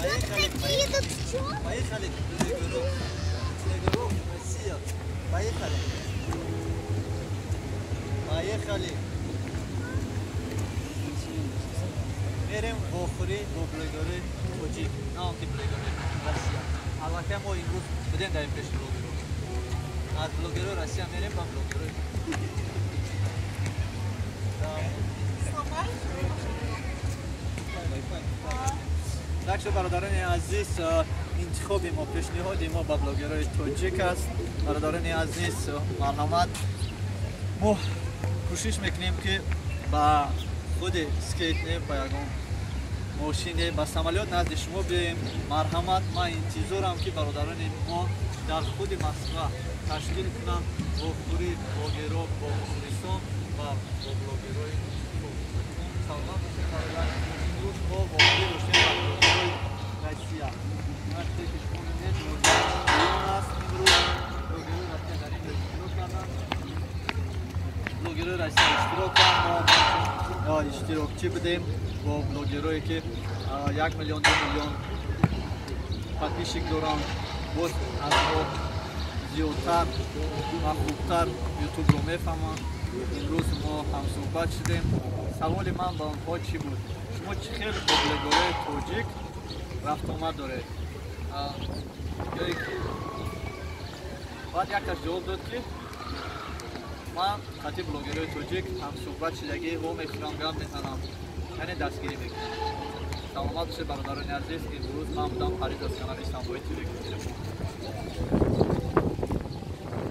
Поехали. Поехали. Россия. Поехали. Поехали. Мерем бохури блогери тоҷик. Нам ки блогери Россия. Аллакай мо имрӯз будем дар пеш блогеро. Аз блогеро Россия мерем ба блогеро. Так что, бародарони азиз, интихоби мо, пешниҳоди мо ба блогерои тоҷик аст. Бародарони азиз, марҳамат. Мо кӯшиш мекунем ки ба худи скейтне ба ягон мошине ба самолёт назди шумо бием. Марҳамат, ман интизорам ки бародарони мо дар худи Москва ташкил кунам бо хури блогеро бо туристон ва бо блогерои салом бошед бародар. Имрӯз мо воқеъ дошем ба блогерои Россия. Вақте ки шумо мебинед блогерон аст имрӯз блогерои Россия дар ин иштирок карданд. Блогерои Россия иштирок карданд. Мо иштирокчӣ будем бо блогерое ки 1 миллион 2 миллион подписчик доранд. Боз аз мо зиёдтар ва хубтар ютубро мефаҳманд. имрӯз мо ҳамсӯҳбат шудем. саволи ман ба онҳо чӣ буд? Шумо чӣ хел бо блогерои тоҷик рафтомад доред? баъд якаш ҷавоб дод ки ман қатъи блогерои тоҷик ҳамсӯҳбат шудагӣ во мехӯрам, гап мезанам, яъне дастгирӣ мекунам. саломат бошед бародарони азиз. имрӯз ман будам Фарид аз канали Самбои ТВ.